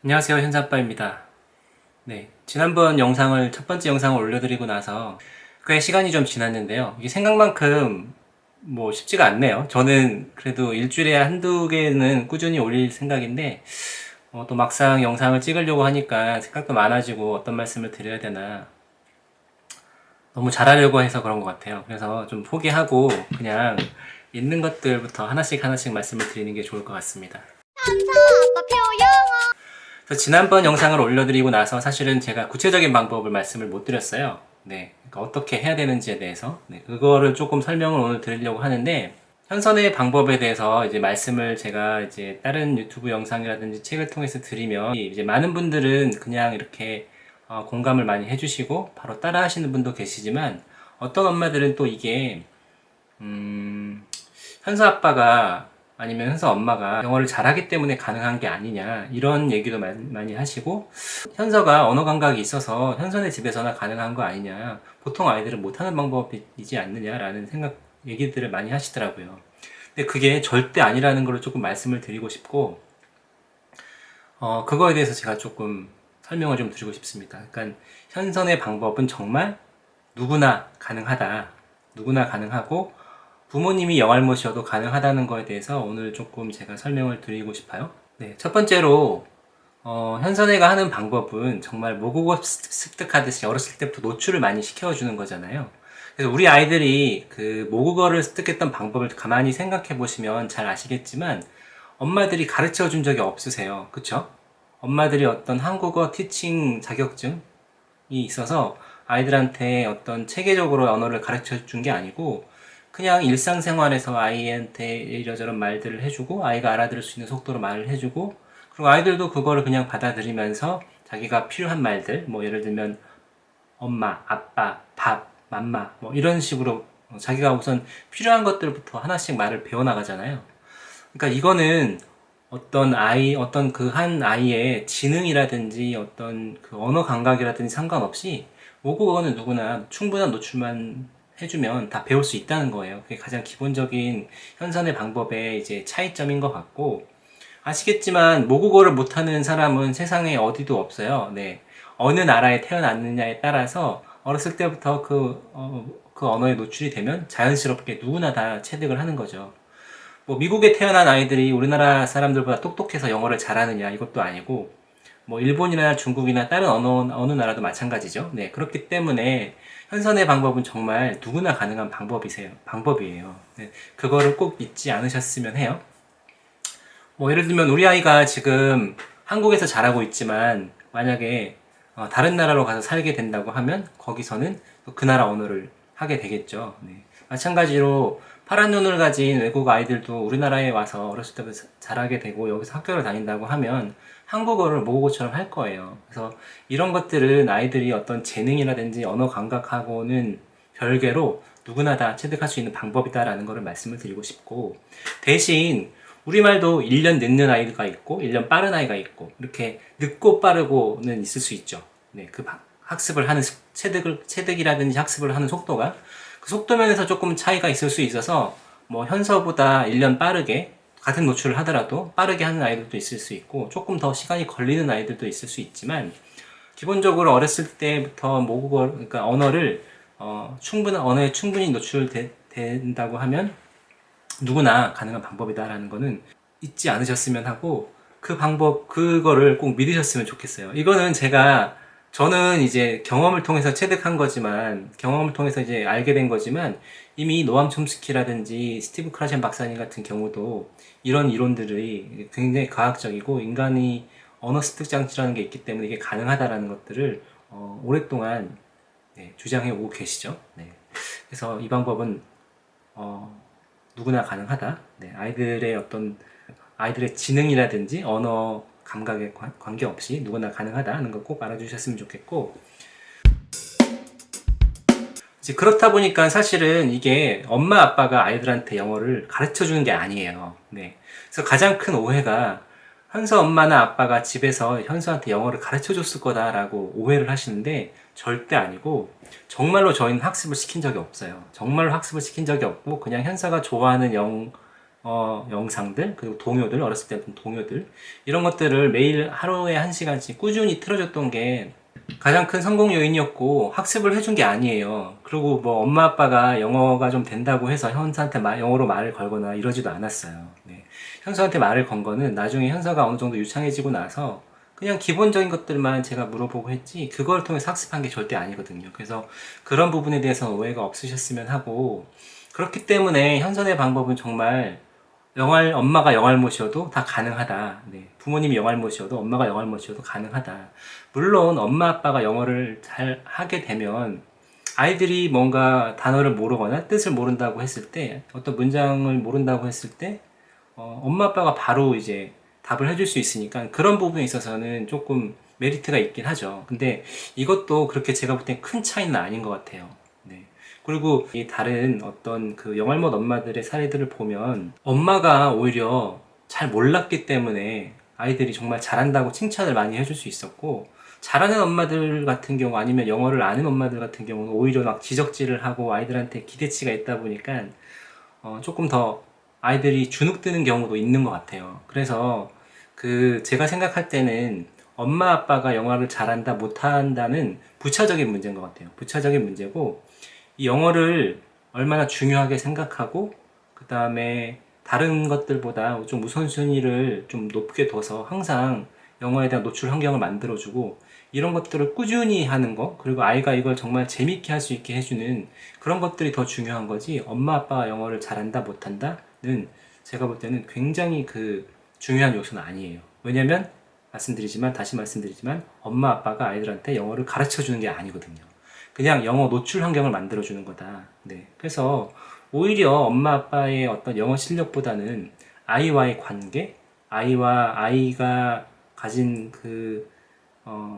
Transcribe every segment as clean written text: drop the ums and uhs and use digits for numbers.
안녕하세요, 현사빠입니다. 네, 지난번 영상을 첫 번째 영상을 올려드리고 나서 꽤 시간이 좀 지났는데요. 이게 생각만큼 뭐 쉽지가 않네요. 저는 그래도 일주일에 한두 개는 꾸준히 올릴 생각인데 또 막상 영상을 찍으려고 하니까 생각도 많아지고 어떤 말씀을 드려야 되나 너무 잘하려고 해서 그런 것 같아요. 그래서 좀 포기하고 그냥 있는 것들부터 하나씩 하나씩 말씀을 드리는 게 좋을 것 같습니다. 아빠 표영. 그래서 지난번 영상을 올려드리고 나서 사실은 제가 구체적인 방법을 말씀을 못 드렸어요. 네, 그러니까 어떻게 해야 되는지에 대해서 그거를 조금 설명을 오늘 드리려고 하는데, 현선의 방법에 대해서 이제 말씀을 제가 이제 다른 유튜브 영상이라든지 책을 통해서 드리면 이제 많은 분들은 그냥 이렇게 공감을 많이 해주시고 바로 따라 하시는 분도 계시지만, 어떤 엄마들은 또 이게 현서 아빠가 아니면 현서 엄마가 영어를 잘하기 때문에 가능한 게 아니냐 이런 얘기도 많이 하시고, 현서가 언어 감각이 있어서 현선의 집에서나 가능한 거 아니냐, 보통 아이들은 못하는 방법이지 않느냐라는 생각 얘기들을 많이 하시더라고요. 근데 그게 절대 아니라는 걸 조금 말씀을 드리고 싶고, 그거에 대해서 제가 조금 설명을 좀 드리고 싶습니다. 그러니까 현선의 방법은 정말 누구나 가능하다, 누구나 가능하고 부모님이 영알못이어도 가능하다는 거에 대해서 오늘 조금 제가 설명을 드리고 싶어요. 네, 첫 번째로 현선이가 하는 방법은 정말 모국어 습득하듯이 어렸을 때부터 노출을 많이 시켜주는 거잖아요. 그래서 우리 아이들이 그 모국어를 습득했던 방법을 가만히 생각해 보시면 잘 아시겠지만, 엄마들이 가르쳐 준 적이 없으세요. 그쵸? 엄마들이 어떤 한국어 티칭 자격증이 있어서 아이들한테 어떤 체계적으로 언어를 가르쳐 준 게 아니고, 그냥 일상생활에서 아이한테 이러저런 말들을 해주고 아이가 알아들을 수 있는 속도로 말을 해주고, 그리고 아이들도 그거를 그냥 받아들이면서 자기가 필요한 말들, 뭐 예를 들면 엄마, 아빠, 밥, 맘마 뭐 이런 식으로 자기가 우선 필요한 것들부터 하나씩 말을 배워나가잖아요. 그러니까 이거는 어떤 그 한 아이의 지능이라든지 어떤 그 언어 감각이라든지 상관없이 모국어는 누구나 충분한 노출만 해주면 다 배울 수 있다는 거예요. 그게 가장 기본적인 현선의 방법의 이제 차이점인 것 같고, 아시겠지만 모국어를 못하는 사람은 세상에 어디도 없어요. 네. 어느 나라에 태어났느냐에 따라서 어렸을 때부터 그 언어에 노출이 되면 자연스럽게 누구나 다 체득을 하는 거죠. 뭐 미국에 태어난 아이들이 우리나라 사람들보다 똑똑해서 영어를 잘하느냐 이것도 아니고, 뭐 일본이나 중국이나 다른 어느 나라도 마찬가지죠. 네, 그렇기 때문에 현선의 방법은 정말 누구나 가능한 방법이에요. 네, 그거를 꼭 잊지 않으셨으면 해요. 뭐 예를 들면 우리 아이가 지금 한국에서 자라고 있지만 만약에 다른 나라로 가서 살게 된다고 하면 거기서는 그 나라 언어를 하게 되겠죠. 네. 마찬가지로 파란 눈을 가진 외국 아이들도 우리나라에 와서 어렸을 때부터 자라게 되고 여기서 학교를 다닌다고 하면 한국어를 모국어처럼 할 거예요. 그래서 이런 것들은 아이들이 어떤 재능이라든지 언어 감각하고는 별개로 누구나 다 체득할 수 있는 방법이다라는 것을 말씀을 드리고 싶고, 대신 우리말도 1년 늦는 아이가 있고 1년 빠른 아이가 있고 이렇게 늦고 빠르고는 있을 수 있죠. 네, 그 학습을 하는 체득이라든지 학습을 하는 속도가 그 속도 면에서 조금 차이가 있을 수 있어서 뭐 현서보다 1년 빠르게 같은 노출을 하더라도 빠르게 하는 아이들도 있을 수 있고 조금 더 시간이 걸리는 아이들도 있을 수 있지만, 기본적으로 어렸을 때부터 모국어, 그러니까 언어를 충분한 언어에 충분히 노출된다고 하면 누구나 가능한 방법이다라는 거는 잊지 않으셨으면 하고, 그 방법 그거를 꼭 믿으셨으면 좋겠어요. 이거는 저는 이제 경험을 통해서 체득한 거지만, 경험을 통해서 이제 알게 된 거지만, 이미 노암 촘스키라든지 스티브 크라젠 박사님 같은 경우도 이런 이론들이 굉장히 과학적이고 인간이 언어 습득 장치라는 게 있기 때문에 이게 가능하다라는 것들을 오랫동안 주장해 오고 계시죠. 네. 그래서 이 방법은 어, 누구나 가능하다. 네, 아이들의 지능이라든지 언어 감각에 관계없이 누구나 가능하다 하는 거 꼭 알아주셨으면 좋겠고, 이제 그렇다 보니까 사실은 이게 엄마 아빠가 아이들한테 영어를 가르쳐 주는 게 아니에요. 네. 그래서 가장 큰 오해가 현서 엄마나 아빠가 집에서 현서한테 영어를 가르쳐 줬을 거다라고 오해를 하시는데, 절대 아니고, 정말로 저희는 학습을 시킨 적이 없어요. 정말로 학습을 시킨 적이 없고 그냥 현서가 좋아하는 영상들, 그리고 동요들, 어렸을 때 했던 동요들, 이런 것들을 매일 하루에 1시간씩 꾸준히 틀어줬던 게 가장 큰 성공 요인이었고, 학습을 해준 게 아니에요. 그리고 뭐 엄마 아빠가 영어가 좀 된다고 해서 현서한테 영어로 말을 걸거나 이러지도 않았어요. 네. 현서한테 말을 건 거는 나중에 현서가 어느 정도 유창해지고 나서 그냥 기본적인 것들만 제가 물어보고 했지, 그걸 통해서 학습한 게 절대 아니거든요. 그래서 그런 부분에 대해서 오해가 없으셨으면 하고, 그렇기 때문에 현선의 방법은 정말 엄마가 영알못이어도 다 가능하다. 네. 부모님이 영알못이어도 엄마가 영알못이어도 가능하다. 물론 엄마 아빠가 영어를 잘 하게 되면 아이들이 뭔가 단어를 모르거나 뜻을 모른다고 했을 때, 어떤 문장을 모른다고 했을 때 엄마 아빠가 바로 이제 답을 해줄 수 있으니까 그런 부분에 있어서는 조금 메리트가 있긴 하죠. 근데 이것도 그렇게 제가 볼 땐 큰 차이는 아닌 것 같아요. 네. 그리고 이 다른 어떤 그 영알못 엄마들의 사례들을 보면 엄마가 오히려 잘 몰랐기 때문에 아이들이 정말 잘한다고 칭찬을 많이 해줄 수 있었고, 잘하는 엄마들 같은 경우, 아니면 영어를 아는 엄마들 같은 경우는 오히려 막 지적질을 하고 아이들한테 기대치가 있다 보니까 조금 더 아이들이 주눅드는 경우도 있는 것 같아요. 그래서 제가 생각할 때는 엄마 아빠가 영어를 잘한다 못한다는 부차적인 문제인 것 같아요. 부차적인 문제고, 이 영어를 얼마나 중요하게 생각하고 그 다음에 다른 것들보다 좀 우선순위를 좀 높게 둬서 항상 영어에 대한 노출 환경을 만들어주고, 이런 것들을 꾸준히 하는 거, 그리고 아이가 이걸 정말 재밌게 할 수 있게 해주는 그런 것들이 더 중요한 거지, 엄마 아빠가 영어를 잘한다 못한다는 제가 볼 때는 굉장히 중요한 요소는 아니에요. 왜냐면 다시 말씀드리지만 엄마 아빠가 아이들한테 영어를 가르쳐 주는 게 아니거든요. 그냥 영어 노출 환경을 만들어 주는 거다. 네. 그래서 오히려 엄마 아빠의 어떤 영어 실력보다는 아이와의 관계, 아이가 가진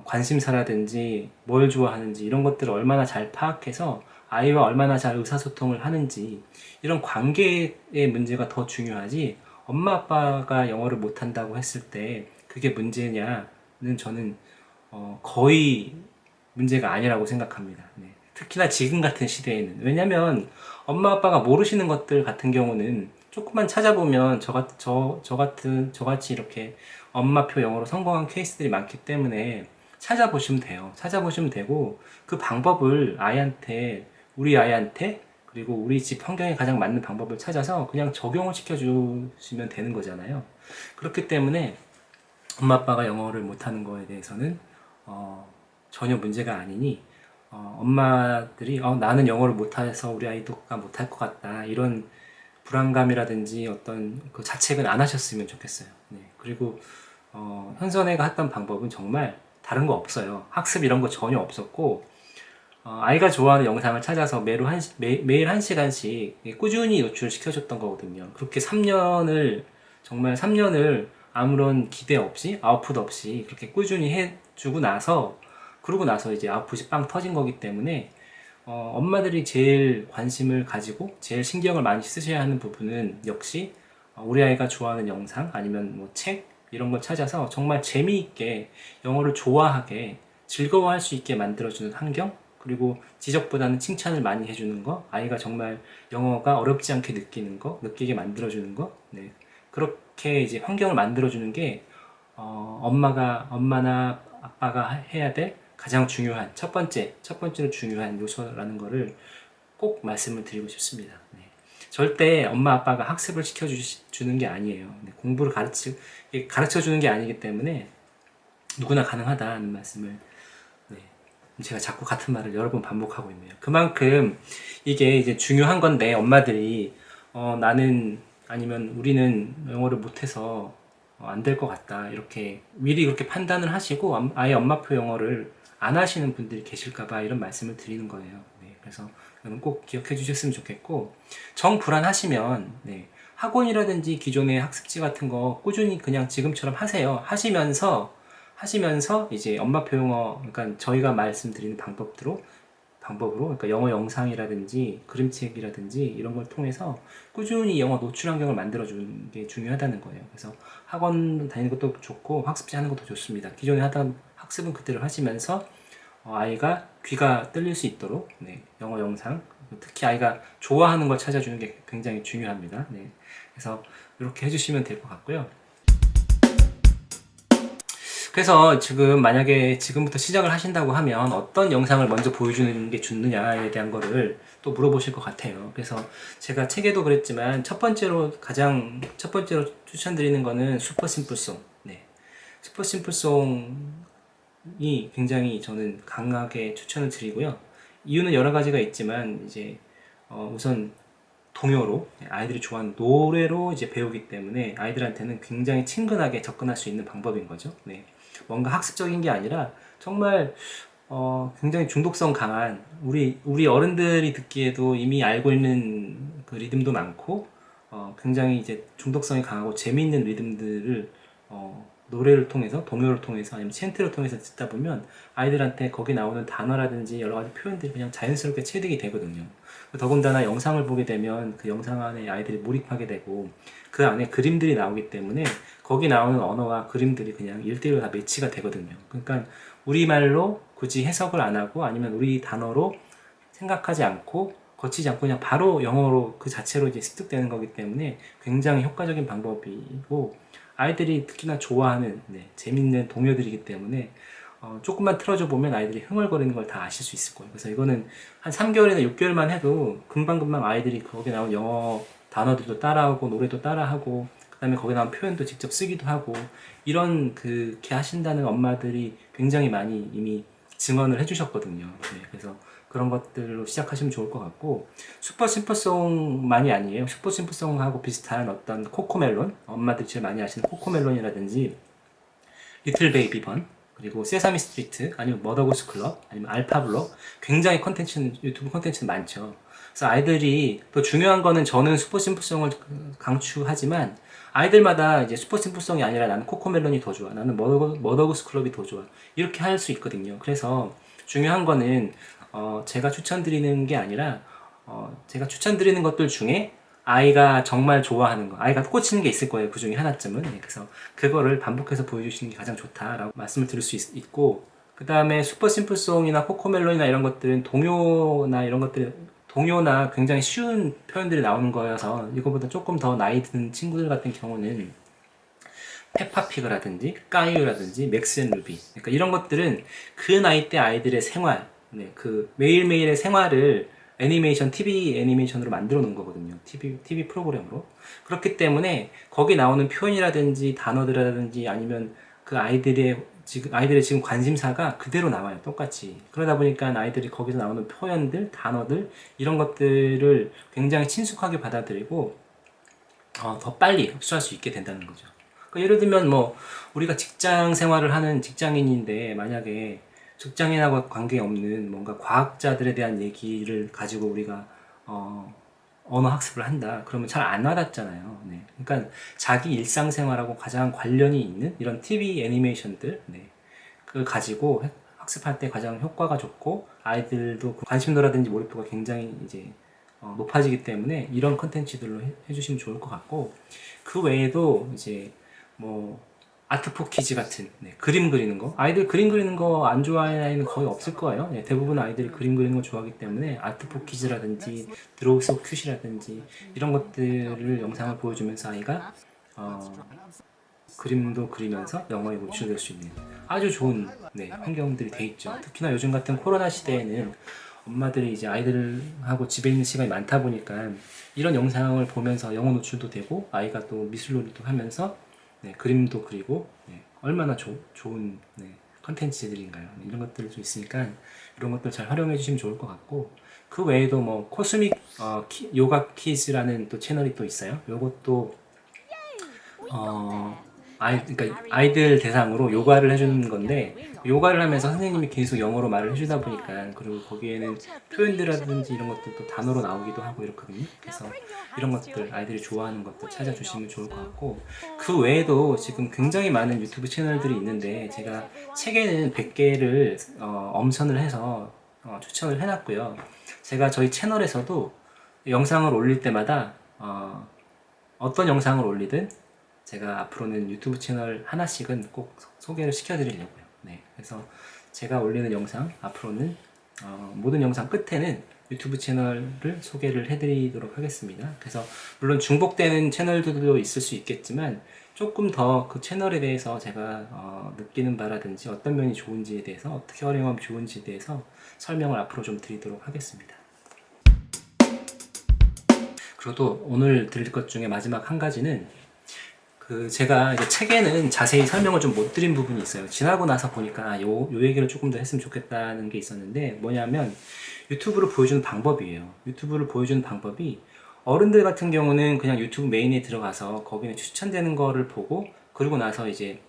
관심사라든지 뭘 좋아하는지 이런 것들을 얼마나 잘 파악해서 아이와 얼마나 잘 의사소통을 하는지, 이런 관계의 문제가 더 중요하지, 엄마 아빠가 영어를 못한다고 했을 때 그게 문제냐는 저는 거의 문제가 아니라고 생각합니다. 네. 특히나 지금 같은 시대에는. 왜냐면 엄마 아빠가 모르시는 것들 같은 경우는 조금만 찾아보면 저같이 이렇게 엄마표 영어로 성공한 케이스들이 많기 때문에 찾아보시면 돼요. 찾아보시면 되고, 그 방법을 우리 아이한테, 그리고 우리 집 환경에 가장 맞는 방법을 찾아서 그냥 적용을 시켜주시면 되는 거잖아요. 그렇기 때문에 엄마 아빠가 영어를 못하는 거에 대해서는 전혀 문제가 아니니, 엄마들이 나는 영어를 못해서 우리 아이가 못할 것 같다, 이런 불안감이라든지 어떤 그 자책은 안 하셨으면 좋겠어요. 네. 그리고 현선애가 했던 방법은 정말 다른 거 없어요. 학습 이런 거 전혀 없었고, 아이가 좋아하는 영상을 찾아서 매일 1시간씩 꾸준히 노출시켜줬던 거거든요. 그렇게 3년을, 정말 3년을 아무런 기대 없이, 아웃풋 없이 그렇게 꾸준히 해주고 나서, 그러고 나서 이제 아웃풋이 빵 터진 거기 때문에, 엄마들이 제일 관심을 가지고 제일 신경을 많이 쓰셔야 하는 부분은 역시 우리 아이가 좋아하는 영상, 아니면 뭐 책, 이런 걸 찾아서 정말 재미있게 영어를 좋아하게 즐거워할 수 있게 만들어주는 환경, 그리고 지적보다는 칭찬을 많이 해주는 거, 아이가 정말 영어가 어렵지 않게 느끼게 만들어주는 거, 네. 그렇게 이제 환경을 만들어주는 게 엄마나 아빠가 해야 될 가장 중요한 첫 번째로 중요한 요소라는 거를 꼭 말씀을 드리고 싶습니다. 네. 절대 엄마 아빠가 학습을 시켜주는 게 아니에요. 네. 공부를 가르쳐 주는 게 아니기 때문에 누구나 가능하다는 말씀을, 네. 제가 자꾸 같은 말을 여러 번 반복하고 있네요. 그만큼 이게 이제 중요한 건데, 엄마들이 나는, 아니면 우리는 영어를 못해서 안 될 것 같다, 이렇게 미리 그렇게 판단을 하시고 아예 엄마표 영어를 안 하시는 분들이 계실까봐 이런 말씀을 드리는 거예요. 네. 그래서 이건 꼭 기억해 주셨으면 좋겠고, 정 불안하시면, 네, 학원이라든지 기존의 학습지 같은 거 꾸준히 그냥 지금처럼 하세요. 하시면서 이제 엄마표 영어, 그러니까 저희가 말씀드리는 방법으로, 그러니까 영어 영상이라든지 그림책이라든지 이런 걸 통해서 꾸준히 영어 노출 환경을 만들어주는 게 중요하다는 거예요. 그래서 학원 다니는 것도 좋고 학습지 하는 것도 좋습니다. 기존에 하던 학습은 그대로 하시면서 아이가 귀가 뚫릴 수 있도록, 네, 영어 영상, 특히 아이가 좋아하는 걸 찾아주는 게 굉장히 중요합니다. 네. 그래서 이렇게 해주시면 될 것 같고요. 그래서 지금 만약에 지금부터 시작을 하신다고 하면 어떤 영상을 먼저 보여주는 게 좋느냐에 대한 거를 또 물어보실 것 같아요. 그래서 제가 책에도 그랬지만 첫 번째로 추천드리는 거는 슈퍼 심플송. 네. 슈퍼 심플송이 굉장히 저는 강하게 추천을 드리고요. 이유는 여러 가지가 있지만 이제 우선 동요로 아이들이 좋아하는 노래로 이제 배우기 때문에 아이들한테는 굉장히 친근하게 접근할 수 있는 방법인 거죠. 네. 뭔가 학습적인 게 아니라 정말 굉장히 중독성 강한 우리 어른들이 듣기에도 이미 알고 있는 그 리듬도 많고 굉장히 이제 중독성이 강하고 재미있는 리듬들을 노래를 통해서 동요를 통해서 아니면 챈트를 통해서 듣다 보면 아이들한테 거기 나오는 단어라든지 여러 가지 표현들이 그냥 자연스럽게 체득이 되거든요. 더군다나 영상을 보게 되면 그 영상 안에 아이들이 몰입하게 되고 그 안에 그림들이 나오기 때문에 거기 나오는 언어와 그림들이 그냥 1대1로 다 매치가 되거든요. 그러니까 우리말로 굳이 해석을 안 하고 아니면 우리 단어로 생각하지 않고 거치지 않고 그냥 바로 영어로 그 자체로 이제 습득되는 거기 때문에 굉장히 효과적인 방법이고 아이들이 특히나 좋아하는 재밌는 동요들이기 때문에 조금만 틀어줘 보면 아이들이 흥얼거리는 걸 다 아실 수 있을 거예요. 그래서 이거는 한 3개월이나 6개월만 해도 금방금방 아이들이 거기 나온 영어 단어들도 따라하고 노래도 따라하고 그다음에 거기 나온 표현도 직접 쓰기도 하고 이런 그렇게 하신다는 엄마들이 굉장히 많이 이미 증언을 해주셨거든요. 네, 그래서 그런 것들로 시작하시면 좋을 것 같고 슈퍼 심플송만이 아니에요. 슈퍼 심플송하고 비슷한 어떤 코코멜론 엄마들이 제일 많이 아시는 코코멜론이라든지 리틀 베이비 번 그리고 세사미 스트리트 아니면 머더고스 클럽 아니면 알파블록 굉장히 유튜브 콘텐츠는 많죠. 그래서 아이들이 더 중요한 거는 저는 슈퍼 심플송을 강추하지만 아이들마다 이제 슈퍼 심플송이 아니라 나는 코코멜론이 더 좋아 나는 머더고스 클럽이 더 좋아 이렇게 할 수 있거든요. 그래서 중요한 거는 제가 추천드리는 게 아니라 제가 추천드리는 것들 중에 아이가 정말 좋아하는 거, 아이가 꽂히는 게 있을 거예요. 그 중에 하나쯤은. 네, 그래서 그거를 반복해서 보여주시는 게 가장 좋다라고 말씀을 드릴 수 있고, 그 다음에 슈퍼 심플송이나 코코멜론이나 이런 것들은 동요나 굉장히 쉬운 표현들이 나오는 거여서 이거보다 조금 더 나이 든 친구들 같은 경우는 페파피그라든지 까이유라든지 맥스 앤 루비 그러니까 이런 것들은 그 나이 때 아이들의 생활 그 매일매일의 생활을 TV 애니메이션으로 만들어 놓은 거거든요. TV 프로그램으로. 그렇기 때문에 거기 나오는 표현이라든지 단어들이라든지 아니면 그 아이들의 지금 관심사가 그대로 나와요. 똑같이. 그러다 보니까 아이들이 거기서 나오는 표현들, 단어들, 이런 것들을 굉장히 친숙하게 받아들이고, 더 빨리 흡수할 수 있게 된다는 거죠. 그러니까 예를 들면 우리가 직장 생활을 하는 직장인인데 만약에 직장인하고 관계없는 뭔가 과학자들에 대한 얘기를 가지고 우리가 언어 학습을 한다. 그러면 잘 안 와닿잖아요. 네. 그러니까 자기 일상생활하고 가장 관련이 있는 이런 TV 애니메이션들, 그걸 가지고 학습할 때 가장 효과가 좋고 아이들도 그 관심도라든지 몰입도가 굉장히 이제 높아지기 때문에 이런 컨텐츠들로 해주시면 좋을 것 같고 그 외에도 이제 아트포 키즈 같은 그림 그리는 거 아이들 그림 그리는 거 안 좋아하는 아이는 거의 없을 거예요. 대부분 아이들이 그림 그리는 거 좋아하기 때문에 아트포 키즈라든지 드로우 소 큐시라든지 이런 것들을 영상을 보여주면서 아이가 그림도 그리면서 영어에 노출될 수 있는 아주 좋은 환경들이 돼 있죠. 특히나 요즘 같은 코로나 시대에는 엄마들이 이제 아이들하고 집에 있는 시간이 많다 보니까 이런 영상을 보면서 영어 노출도 되고 아이가 또 미술놀이도 하면서 그림도 그리고 얼마나 좋은 컨텐츠들인가요. 이런 것들도 있으니까 이런 것들 잘 활용해 주시면 좋을 것 같고 그 외에도 코스믹 요가 키즈라는 또 채널이 또 있어요. 요것도 그러니까 아이들 대상으로 요가를 해주는 건데 요가를 하면서 선생님이 계속 영어로 말을 해주다 보니까 그리고 거기에는 표현들이라든지 이런 것들도 단어로 나오기도 하고 이렇거든요. 그래서 이런 것들 아이들이 좋아하는 것들 찾아주시면 좋을 것 같고 그 외에도 지금 굉장히 많은 유튜브 채널들이 있는데 제가 책에는 100개를 엄선을 해서 추천을 해놨고요. 제가 저희 채널에서도 영상을 올릴 때마다 어떤 영상을 올리든 제가 앞으로는 유튜브 채널 하나씩은 꼭 소개를 시켜드리려고요. 그래서 제가 올리는 영상 앞으로는 모든 영상 끝에는 유튜브 채널을 소개를 해드리도록 하겠습니다. 그래서 물론 중복되는 채널들도 있을 수 있겠지만 조금 더 그 채널에 대해서 제가 느끼는 바라든지 어떤 면이 좋은지에 대해서 어떻게 활용하면 좋은지에 대해서 설명을 앞으로 좀 드리도록 하겠습니다. 그리고 또 오늘 드릴 것 중에 마지막 한 가지는 그 제가 이제 책에는 자세히 설명을 좀 못 드린 부분이 있어요. 지나고 나서 보니까 요 얘기를 조금 더 했으면 좋겠다는 게 있었는데 뭐냐면 유튜브를 보여주는 방법이에요. 유튜브를 보여주는 방법이 어른들 같은 경우는 그냥 유튜브 메인에 들어가서 거기에 추천되는 거를 보고 그러고 나서 이제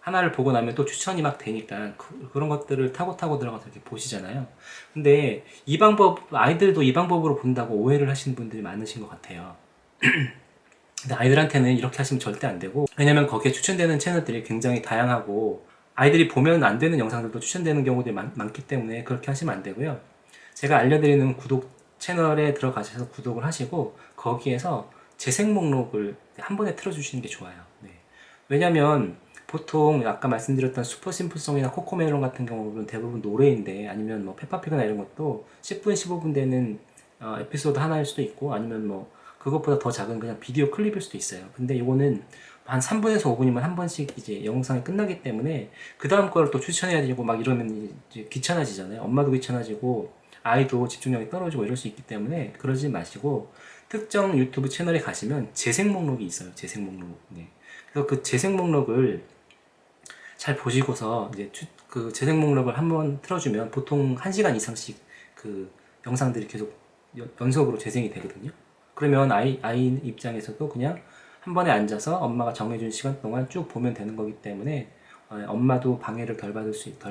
하나를 보고 나면 또 추천이 막 되니까 그런 것들을 타고 들어가서 이렇게 보시잖아요. 근데 이 방법, 아이들도 이 방법으로 본다고 오해를 하시는 분들이 많으신 것 같아요. 근데 아이들한테는 이렇게 하시면 절대 안 되고, 왜냐면 거기에 추천되는 채널들이 굉장히 다양하고 아이들이 보면 안 되는 영상들도 추천되는 경우들이 많기 때문에 그렇게 하시면 안 되고요. 제가 알려드리는 구독 채널에 들어가셔서 구독을 하시고 거기에서 재생 목록을 한 번에 틀어주시는 게 좋아요. 네. 왜냐면 보통 아까 말씀드렸던 슈퍼심플송이나 코코멜론 같은 경우는 대부분 노래인데, 아니면 뭐 페파피그나 이런 것도 10분 15분 되는 에피소드 하나일 수도 있고, 아니면 뭐 그것보다 더 작은 그냥 비디오 클립일 수도 있어요. 근데 이거는 한 3분에서 5분이면 한 번씩 이제 영상이 끝나기 때문에 그 다음 거를 또 추천해야 되고 막 이러면 이제 귀찮아지잖아요. 엄마도 귀찮아지고 아이도 집중력이 떨어지고 이럴 수 있기 때문에 그러지 마시고, 특정 유튜브 채널에 가시면 재생 목록이 있어요. 재생 목록. 네. 그래서 그 재생 목록을 잘 보시고서 이제 그 재생 목록을 한번 틀어주면 보통 1시간 이상씩 그 영상들이 계속 연속으로 재생이 되거든요. 그러면 아이 입장에서도 그냥 한 번에 앉아서 엄마가 정해준 시간 동안 쭉 보면 되는 거기 때문에 엄마도 방해를 덜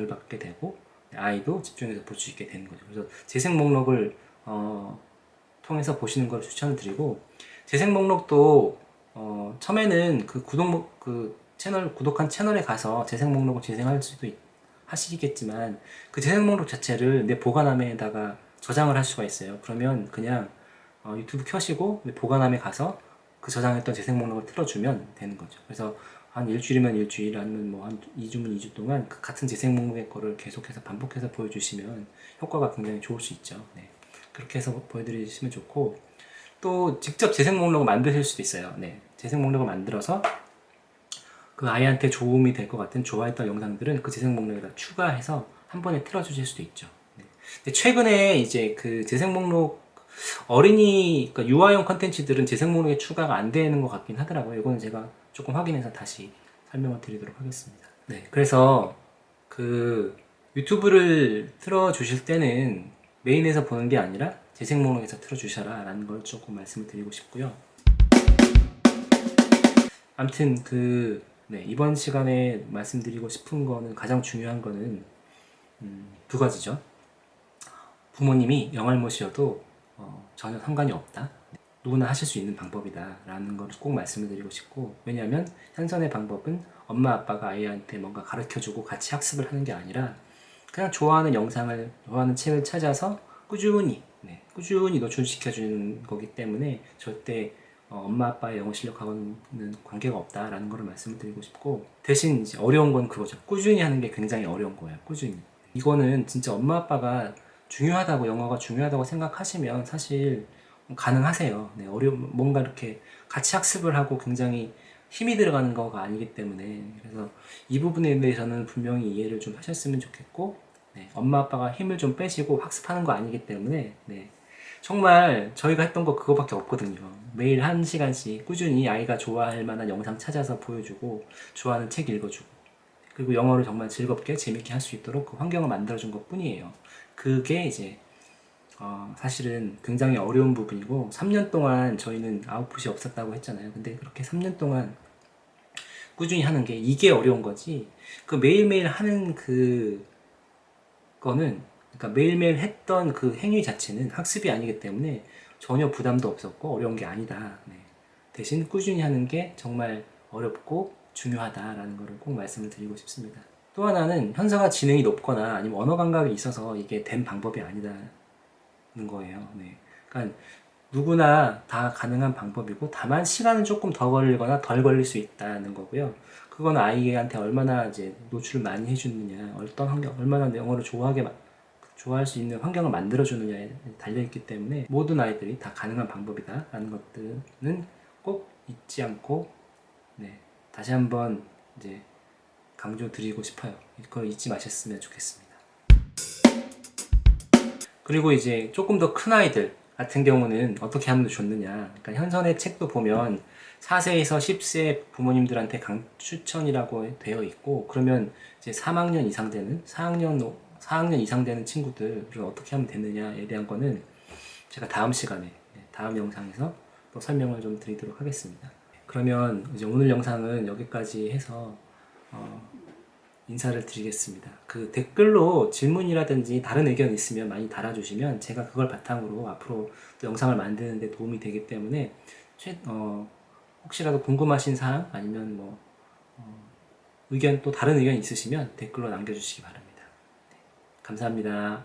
받게 되고 아이도 집중해서 볼 수 있게 되는 거죠. 그래서 재생 목록을 통해서 보시는 걸 추천을 드리고, 재생 목록도 처음에는 그 채널 구독한 채널에 가서 재생 목록을 재생할 수도 하시겠지만 그 재생 목록 자체를 내 보관함에다가 저장을 할 수가 있어요. 그러면 그냥 유튜브 켜시고 보관함에 가서 그 저장했던 재생 목록을 틀어주면 되는 거죠. 그래서 한 일주일이면 일주일, 아니면 뭐 한 2주면 2주 동안 그 같은 재생 목록의 거를 계속해서 반복해서 보여주시면 효과가 굉장히 좋을 수 있죠. 네. 그렇게 해서 보여드리시면 좋고, 또 직접 재생 목록을 만드실 수도 있어요. 네. 재생 목록을 만들어서 그 아이한테 도움이 될 것 같은 좋아했던 영상들은 그 재생 목록에다 추가해서 한 번에 틀어주실 수도 있죠. 네. 근데 최근에 이제 그 재생 목록 그러니까 유아용 컨텐츠들은 재생 목록에 추가가 안 되는 것 같긴 하더라고요. 이거는 제가 조금 확인해서 다시 설명을 드리도록 하겠습니다. 네, 그래서 그 유튜브를 틀어주실 때는 메인에서 보는 게 아니라 재생 목록에서 틀어주셔라 라는 걸 조금 말씀을 드리고 싶고요. 아무튼 이번 시간에 말씀드리고 싶은 거는, 가장 중요한 거는 두 가지죠. 부모님이 영알못이어도 전혀 상관이 없다. 누구나 하실 수 있는 방법이다 라는 걸 꼭 말씀을 드리고 싶고, 왜냐하면 현선의 방법은 엄마 아빠가 아이한테 뭔가 가르쳐주고 같이 학습을 하는 게 아니라 그냥 좋아하는 영상을, 좋아하는 책을 찾아서 꾸준히 노출시켜주는 거기 때문에 절대 엄마 아빠의 영어 실력하고는 관계가 없다라는 걸 말씀을 드리고 싶고, 대신 이제 어려운 건 그거죠. 꾸준히 하는 게 굉장히 어려운 거예요. 꾸준히. 이거는 진짜 엄마 아빠가 중요하다고, 영어가 중요하다고 생각하시면 사실 가능하세요. 네, 뭔가 이렇게 같이 학습을 하고 굉장히 힘이 들어가는 거가 아니기 때문에, 그래서 이 부분에 대해서는 분명히 이해를 좀 하셨으면 좋겠고, 네, 엄마 아빠가 힘을 좀 빼시고 학습하는 거 아니기 때문에, 네, 정말 저희가 했던 거 그거밖에 없거든요. 매일 1시간씩 꾸준히 아이가 좋아할 만한 영상 찾아서 보여주고, 좋아하는 책 읽어주고, 그리고 영어를 정말 즐겁게 재밌게 할 수 있도록 그 환경을 만들어준 것 뿐이에요. 그게 이제 사실은 굉장히 어려운 부분이고, 3년 동안 저희는 아웃풋이 없었다고 했잖아요. 근데 그렇게 3년 동안 꾸준히 하는 게, 이게 어려운 거지, 그 매일매일 하는 거는, 그러니까 매일매일 했던 그 행위 자체는 학습이 아니기 때문에 전혀 부담도 없었고 어려운 게 아니다. 네. 대신 꾸준히 하는 게 정말 어렵고 중요하다라는 것을 꼭 말씀을 드리고 싶습니다. 또 하나는 현서가 지능이 높거나 아니면 언어 감각이 있어서 이게 된 방법이 아니다는 거예요. 네. 그러니까 누구나 다 가능한 방법이고, 다만 시간은 조금 더 걸리거나 덜 걸릴 수 있다는 거고요. 그건 아이한테 얼마나 이제 노출을 많이 해주느냐, 어떤 환경, 얼마나 영어를 좋아하게 좋아할 수 있는 환경을 만들어주느냐에 달려있기 때문에 모든 아이들이 다 가능한 방법이다 라는 것들은 꼭 잊지 않고 네, 다시 한번 이제 강조드리고 싶어요. 이걸 잊지 마셨으면 좋겠습니다. 그리고 이제 조금 더 큰 아이들 같은 경우는 어떻게 하면 좋느냐. 그러니까 현선의 책도 보면 4세에서 10세 부모님들한테 강추천이라고 되어 있고, 그러면 이제 3학년 이상 되는, 4학년 이상 되는 친구들을 어떻게 하면 되느냐에 대한 거는 제가 다음 시간에, 다음 영상에서 또 설명을 좀 드리도록 하겠습니다. 그러면 이제 오늘 영상은 여기까지 해서 인사를 드리겠습니다. 그 댓글로 질문이라든지 다른 의견 있으면 많이 달아주시면 제가 그걸 바탕으로 앞으로 또 영상을 만드는 데 도움이 되기 때문에 혹시라도 궁금하신 사항 아니면 뭐 의견 또 다른 의견 있으시면 댓글로 남겨주시기 바랍니다. 네, 감사합니다.